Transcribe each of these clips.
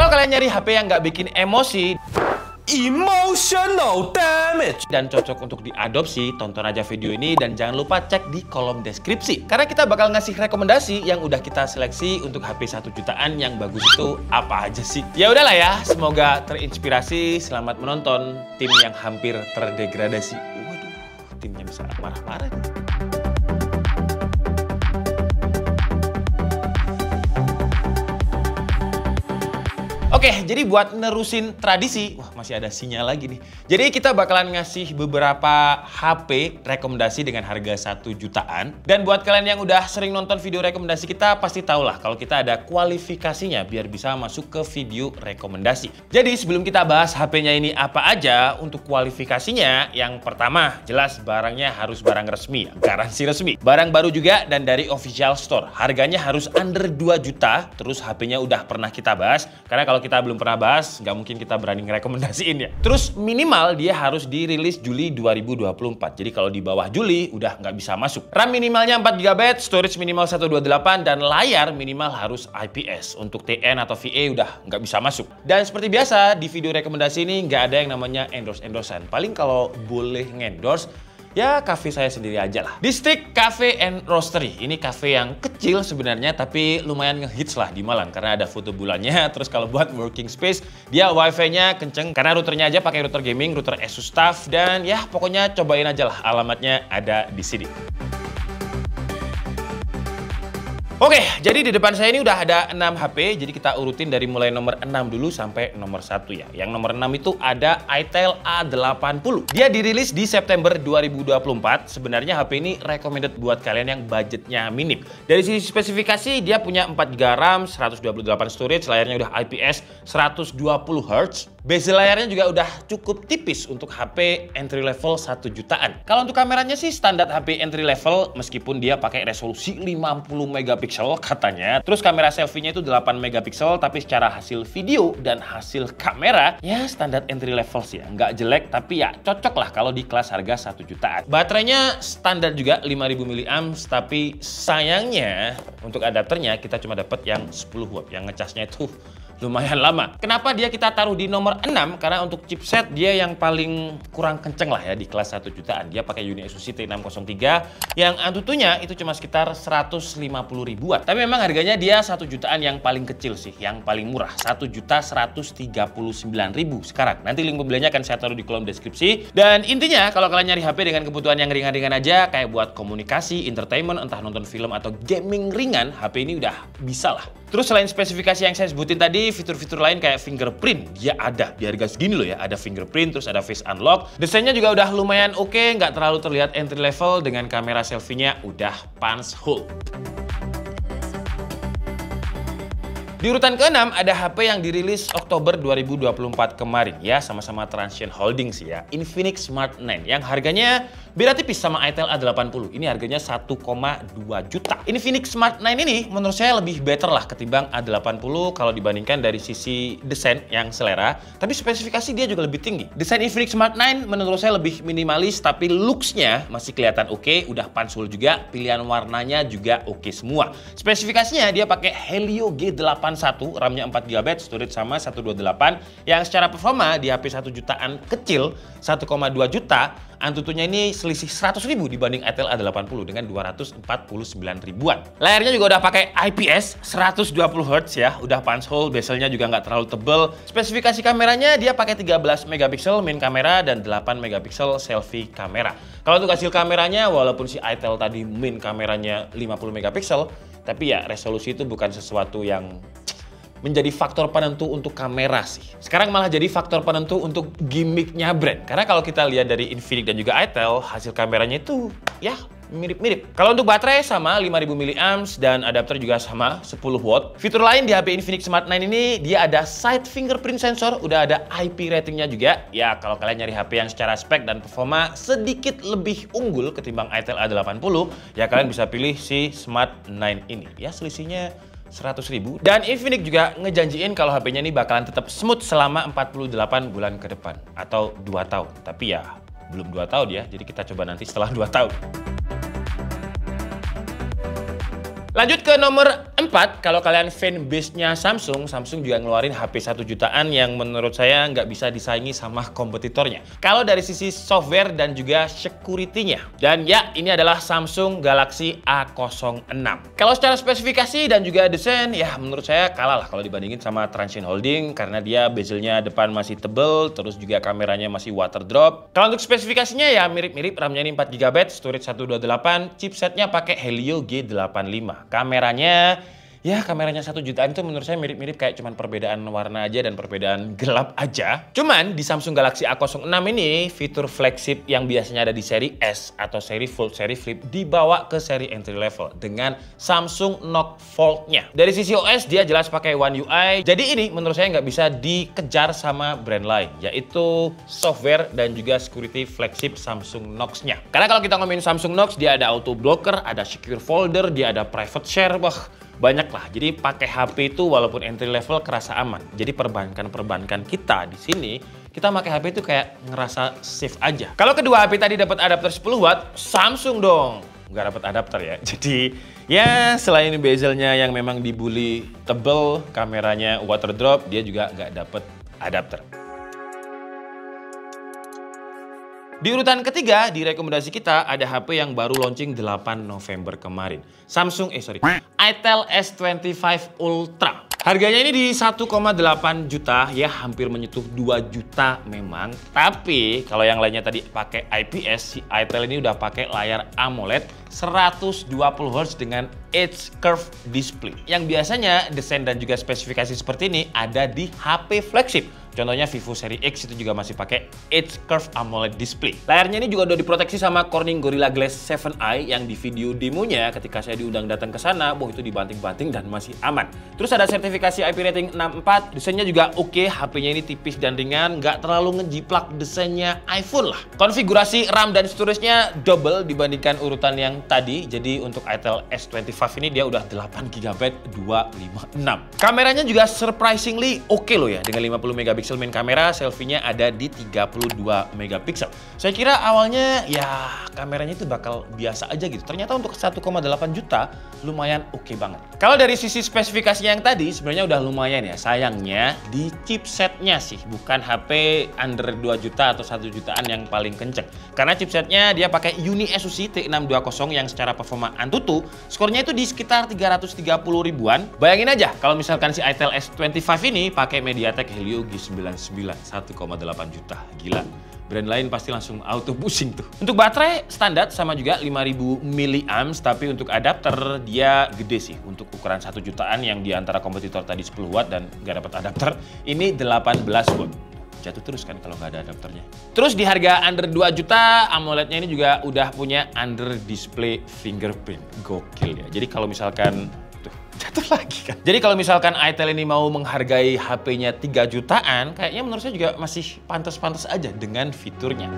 Kalau kalian nyari HP yang nggak bikin emosi, emotional damage, dan cocok untuk diadopsi, tonton aja video ini dan jangan lupa cek di kolom deskripsi. Karena kita bakal ngasih rekomendasi yang udah kita seleksi untuk HP 1 jutaan yang bagus itu apa aja sih. Ya udahlah ya, semoga terinspirasi. Selamat menonton tim yang hampir terdegradasi. Waduh, timnya bisa marah-marah nih. Oke, jadi buat nerusin tradisi, wah masih ada sinyal lagi nih. Jadi kita bakalan ngasih beberapa HP rekomendasi dengan harga 1 jutaan. Dan buat kalian yang udah sering nonton video rekomendasi kita, pasti tau lah kalau kita ada kualifikasinya biar bisa masuk ke video rekomendasi. Jadi sebelum kita bahas HP-nya ini apa aja, untuk kualifikasinya, yang pertama jelas barangnya harus barang resmi, garansi resmi. Barang baru juga dan dari official store. Harganya harus under 2 juta, terus HP-nya udah pernah kita bahas. Karena kalau kita belum pernah bahas, nggak mungkin kita berani ngerekomendasiin ya. Terus minimal dia harus dirilis Juli 2024. Jadi kalau di bawah Juli udah nggak bisa masuk. RAM minimalnya 4 GB, storage minimal 128, dan layar minimal harus IPS. Untuk TN atau VA udah nggak bisa masuk. Dan seperti biasa di video rekomendasi ini nggak ada yang namanya endorse-endorsean. Paling kalau boleh ngendorse, ya cafe saya sendiri aja lah. District Cafe and Roastery. Ini cafe yang kecil sebenarnya tapi lumayan ngehits lah di Malang karena ada foto bulannya. Terus kalau buat working space, dia wifi-nya kenceng karena routernya aja pakai router gaming, router Asus TUF, dan ya pokoknya cobain aja lah, alamatnya ada di sini. Oke, jadi di depan saya ini udah ada 6 HP, jadi kita urutin dari mulai nomor 6 dulu sampai nomor 1 ya. Yang nomor 6 itu ada itel A80. Dia dirilis di September 2024. Sebenarnya HP ini recommended buat kalian yang budgetnya minim. Dari sisi spesifikasi, dia punya 4 GB RAM, 128 storage, layarnya udah IPS 120Hz. Bezel layarnya juga udah cukup tipis untuk HP entry level 1 jutaan. Kalau untuk kameranya sih standar HP entry level, meskipun dia pakai resolusi 50 megapiksel katanya. Terus kamera selfie-nya itu 8 megapiksel, tapi secara hasil video dan hasil kamera ya standar entry level sih ya. Nggak jelek, tapi ya cocok lah kalau di kelas harga 1 jutaan. Baterainya standar juga 5000 mAh, tapi sayangnya untuk adapternya kita cuma dapat yang 10 watt. Yang ngecasnya itu lumayan lama. Kenapa dia kita taruh di nomor 6? Karena untuk chipset dia yang paling kurang kenceng lah ya di kelas 1 jutaan. Dia pakai UniSoC T603 yang Antutunya itu cuma sekitar 150 ribuan. Tapi memang harganya dia 1 jutaan yang paling kecil sih, yang paling murah. 1.139.000 sekarang. Nanti link pembeliannya akan saya taruh di kolom deskripsi. Dan intinya kalau kalian nyari HP dengan kebutuhan yang ringan-ringan aja, kayak buat komunikasi, entertainment, entah nonton film atau gaming ringan, HP ini udah bisa lah. Terus selain spesifikasi yang saya sebutin tadi, fitur-fitur lain kayak fingerprint dia ada di harga segini loh ya. Ada fingerprint, terus ada face unlock. Desainnya juga udah lumayan oke, nggak terlalu terlihat entry level, dengan kamera selfie-nya udah punch hole. Di urutan ke-6 ada HP yang dirilis Oktober 2024 kemarin ya, sama-sama Transsion Holding sih ya, Infinix Smart 9 yang harganya beda tipis sama itel A80. Ini harganya 1,2 juta. Infinix Smart 9 ini menurut saya lebih better lah ketimbang A80 kalau dibandingkan dari sisi desain yang selera, tapi spesifikasi dia juga lebih tinggi. Desain Infinix Smart 9 menurut saya lebih minimalis, tapi looks-nya masih kelihatan oke, udah punch hole juga, pilihan warnanya juga oke semua. Spesifikasinya dia pakai Helio G81, RAM-nya 4 GB, storage sama 128, yang secara performa di HP 1 jutaan kecil 1,2 juta, Antutunya ini selisih 100 ribu dibanding itel A80 dengan 249 ribuan. Layarnya juga udah pakai IPS 120Hz ya, udah punch hole, bezelnya juga nggak terlalu tebel. Spesifikasi kameranya dia pakai 13 megapiksel main kamera dan 8 megapiksel selfie kamera. Kalau untuk hasil kameranya, walaupun si itel tadi main kameranya 50 megapiksel, tapi ya resolusi itu bukan sesuatu yang menjadi faktor penentu untuk kamera sih. Sekarang malah jadi faktor penentu untuk gimmicknya brand. Karena kalau kita lihat dari Infinix dan juga itel, hasil kameranya itu ya mirip-mirip. Kalau untuk baterai sama 5000 mAh dan adapter juga sama 10 watt. Fitur lain di HP Infinix Smart 9 ini dia ada side fingerprint sensor, udah ada IP ratingnya juga. Ya kalau kalian nyari HP yang secara spek dan performa sedikit lebih unggul ketimbang itel A80, ya kalian bisa pilih si Smart 9 ini. Ya selisihnya 100 ribu. Dan Infinix juga ngejanjiin kalau HP-nya ini bakalan tetap smooth selama 48 bulan ke depan atau 2 tahun. Tapi ya belum 2 tahun ya, jadi kita coba nanti setelah 2 tahun. Lanjut ke nomor 4 keempat, kalau kalian fanbase-nya Samsung, Samsung juga ngeluarin HP 1 jutaan yang menurut saya nggak bisa disaingi sama kompetitornya. Kalau dari sisi software dan juga security-nya. Dan ya, ini adalah Samsung Galaxy A06. Kalau secara spesifikasi dan juga desain, ya menurut saya kalah lah kalau dibandingin sama Transsion Holding karena dia bezelnya depan masih tebel, terus juga kameranya masih water drop. Kalau untuk spesifikasinya ya mirip-mirip, RAM-nya ini 4GB, storage 128, chipsetnya pakai Helio G85. Kameranya 1 jutaan itu menurut saya mirip-mirip, kayak cuman perbedaan warna aja dan perbedaan gelap aja. Cuman di Samsung Galaxy A06 ini fitur flagship yang biasanya ada di seri S atau seri Fold, seri Flip dibawa ke seri entry level dengan Samsung Note Fold-nya. Dari sisi OS dia jelas pakai One UI. Jadi ini menurut saya nggak bisa dikejar sama brand lain, yaitu software dan juga security flagship Samsung Knox-nya. Karena kalau kita ngomongin Samsung Knox, dia ada auto blocker, ada secure folder, dia ada private share, banyak lah. Jadi pakai HP itu walaupun entry level kerasa aman. Jadi perbankan kita di sini, kita pakai HP itu kayak ngerasa safe aja. Kalau kedua HP tadi dapat adapter 10 watt, Samsung dong nggak dapat adapter ya. Jadi ya selain bezelnya yang memang dibully tebel, kameranya water drop, dia juga nggak dapat adapter. Di urutan ketiga, di rekomendasi kita ada HP yang baru launching 8 November kemarin. Itel S25 Ultra. Harganya ini di 1,8 juta, ya hampir menyentuh 2 juta memang. Tapi kalau yang lainnya tadi pakai IPS, si Itel ini udah pakai layar AMOLED 120 Hz dengan Edge Curve Display. Yang biasanya desain dan juga spesifikasi seperti ini ada di HP flagship. Contohnya Vivo seri X itu juga masih pakai Edge Curve AMOLED Display. Layarnya ini juga udah diproteksi sama Corning Gorilla Glass 7i yang di video demonya ketika saya diundang datang ke sana, itu dibanting-banting dan masih aman. Terus ada sertifikasi IP rating 64, desainnya juga oke, HP-nya ini tipis dan ringan, nggak terlalu ngejiplak desainnya iPhone lah. Konfigurasi RAM dan storage-nya double dibandingkan urutan yang tadi, jadi untuk Itel S25 ini dia udah 8GB 256. Kameranya juga surprisingly oke loh ya, dengan 50 MP main kamera, selfie-nya ada di 32 megapiksel. Saya kira awalnya ya kameranya itu bakal biasa aja gitu. Ternyata untuk 1,8 juta lumayan oke banget. Kalau dari sisi spesifikasinya yang tadi sebenarnya udah lumayan ya. Sayangnya di chipsetnya sih, bukan HP under 2 juta atau 1 jutaan yang paling kenceng. Karena chipsetnya dia pakai Uni SoC T620 yang secara performa Antutu, skornya itu di sekitar 330 ribuan. Bayangin aja kalau misalkan si Itel S25 ini pakai MediaTek Helio G99 1,8 juta. Gila. Brand lain pasti langsung auto pusing tuh. Untuk baterai standar sama juga 5000 mAh, tapi untuk adapter dia gede sih. Untuk ukuran 1 jutaan yang di antara kompetitor tadi 10 watt dan nggak dapat adapter, ini 18 watt. Jatuh terus kan kalau nggak ada adapternya. Terus di harga under 2 juta, AMOLED-nya ini juga udah punya under display fingerprint. Gokil ya. Jadi kalau misalkan jatuh lagi kan. Jadi kalau misalkan Itel ini mau menghargai HP-nya 3 jutaan, kayaknya menurut saya juga masih pantas-pantas aja dengan fiturnya.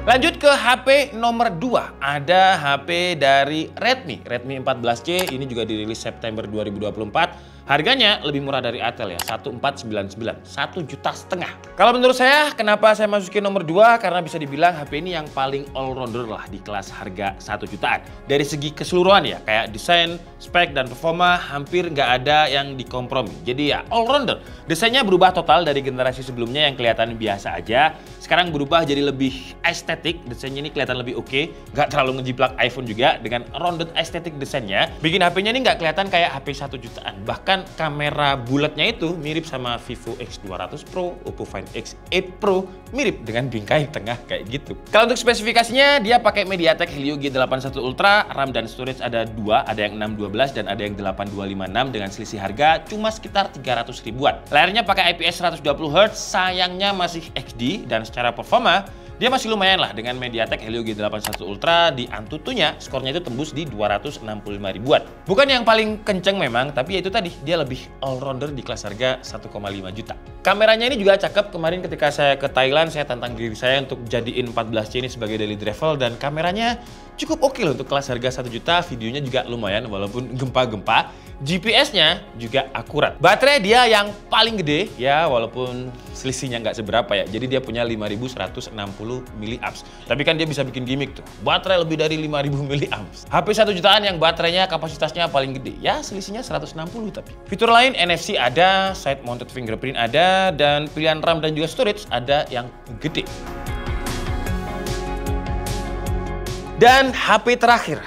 Lanjut ke HP nomor 2. Ada HP dari Redmi 14C, ini juga dirilis September 2024. Harganya lebih murah dari Itel ya, 1499, 1,5 juta. Kalau menurut saya, kenapa saya masukin nomor 2? Karena bisa dibilang HP ini yang paling all-rounder lah di kelas harga 1 jutaan. Dari segi keseluruhan ya, kayak desain, spek, dan performa hampir nggak ada yang dikompromi. Jadi ya all-rounder. Desainnya berubah total dari generasi sebelumnya yang kelihatan biasa aja. Sekarang berubah jadi lebih estetik, desainnya ini kelihatan lebih oke. Nggak terlalu ngejiplak iPhone juga dengan rounded estetik desainnya. Bikin HP-nya ini nggak kelihatan kayak HP 1 jutaan. Bahkan kamera bulatnya itu mirip sama Vivo X200 Pro, Oppo Find X8 Pro, mirip dengan bingkai tengah kayak gitu. Kalau untuk spesifikasinya, dia pakai MediaTek Helio G81 Ultra, RAM dan storage ada 2, ada yang 612 dan ada yang 8256 dengan selisih harga cuma sekitar 300 ribuan. Layarnya pakai IPS 120 Hz, sayangnya masih HD dan secara performa dia masih lumayan lah dengan MediaTek Helio G81 Ultra. Di Antutunya skornya itu tembus di 265 ribuan. Bukan yang paling kenceng memang, tapi ya itu tadi, dia lebih all-rounder di kelas harga 1,5 juta. Kameranya ini juga cakep. Kemarin ketika saya ke Thailand, saya tantang diri saya untuk jadiin 14C ini sebagai daily travel, dan kameranya cukup oke loh untuk kelas harga 1 juta. Videonya juga lumayan walaupun gempa-gempa. GPS-nya juga akurat. Baterai dia yang paling gede, ya walaupun selisihnya nggak seberapa ya. Jadi dia punya 5160 mAh. Tapi kan dia bisa bikin gimmick tuh. Baterai lebih dari 5000 mAh. HP 1 jutaan yang baterainya kapasitasnya paling gede. Ya selisihnya 160 tapi. Fitur lain NFC ada, side mounted fingerprint ada, dan pilihan RAM dan juga storage ada yang gede. Dan HP terakhir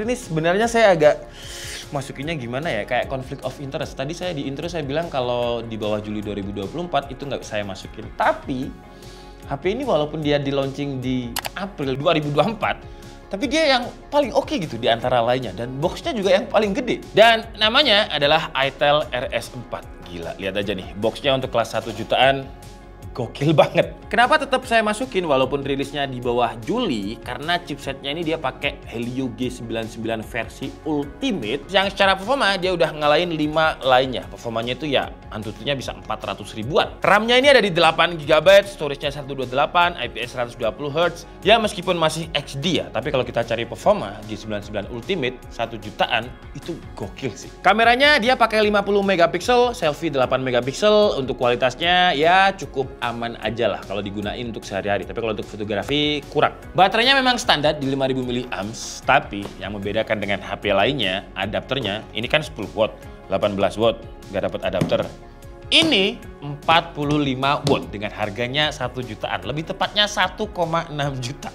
ini sebenarnya saya agak masukinnya gimana ya, kayak konflik of interest. Tadi saya di intro saya bilang kalau di bawah Juli 2024 itu nggak saya masukin. Tapi HP ini walaupun dia di launching di April 2024, tapi dia yang paling oke gitu di antara lainnya. Dan boxnya juga yang paling gede. Dan namanya adalah itel RS4. Gila, lihat aja nih, boxnya untuk kelas 1 jutaan. Gokil banget. Kenapa tetap saya masukin walaupun rilisnya di bawah Juli? Karena chipsetnya ini dia pakai Helio G99 versi Ultimate yang secara performa dia udah ngalahin 5 lainnya. Performanya itu ya Antutunya bisa 400 ribuan. RAM-nya ini ada di 8 GB, storage-nya 128, IPS 120Hz. Ya meskipun masih XD ya, tapi kalau kita cari performa G99 Ultimate 1 jutaan itu gokil sih. Kameranya dia pakai 50 megapiksel, selfie 8 megapiksel. Untuk kualitasnya ya cukup aman aja lah kalau digunain untuk sehari-hari. Tapi kalau untuk fotografi kurang. Baterainya memang standar di 5000 mAh, tapi yang membedakan dengan HP lainnya, adapternya ini kan 10 watt, 18 watt, nggak dapat adapter. Ini 45 watt dengan harganya 1 jutaan, lebih tepatnya 1,6 juta.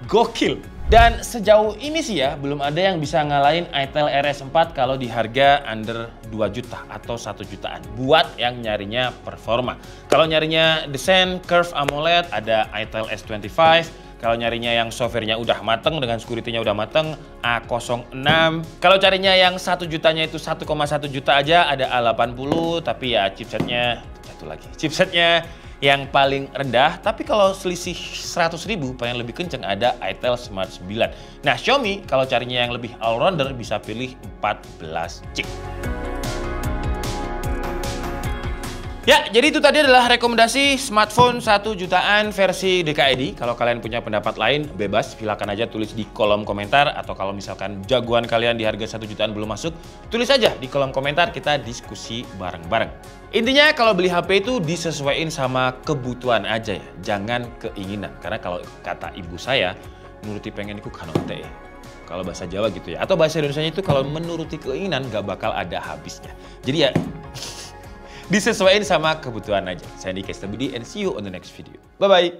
Gokil. Dan sejauh ini sih ya, belum ada yang bisa ngalahin itel RS4 kalau di harga under 2 juta atau 1 jutaan. Buat yang nyarinya performa. Kalau nyarinya desain curve AMOLED, ada itel S25. Kalau nyarinya yang softwarenya udah mateng, dengan security-nya udah mateng, A06. Kalau carinya yang 1 jutanya itu 1,1 juta aja, ada A80. Tapi ya chipsetnya, jatuh lagi. Chipsetnya yang paling rendah, tapi kalau selisih 100 ribu pengen lebih kenceng ada itel Smart 9. Nah Xiaomi kalau carinya yang lebih all-rounder bisa pilih 14 chip. Ya, jadi itu tadi adalah rekomendasi smartphone 1 jutaan versi DKID. Kalau kalian punya pendapat lain, bebas, silakan aja tulis di kolom komentar. Atau kalau misalkan jagoan kalian di harga 1 jutaan belum masuk, tulis aja di kolom komentar, kita diskusi bareng-bareng. Intinya kalau beli HP itu disesuaikan sama kebutuhan aja ya, jangan keinginan. Karena kalau kata ibu saya, nuruti pengen iku kanote ya. Kalau bahasa Jawa gitu ya. Atau bahasa Indonesianya itu kalau menuruti keinginan gak bakal ada habisnya. Jadi ya disesuaikan sama kebutuhan aja. Saya Niki Stabudi and see you on the next video. Bye-bye.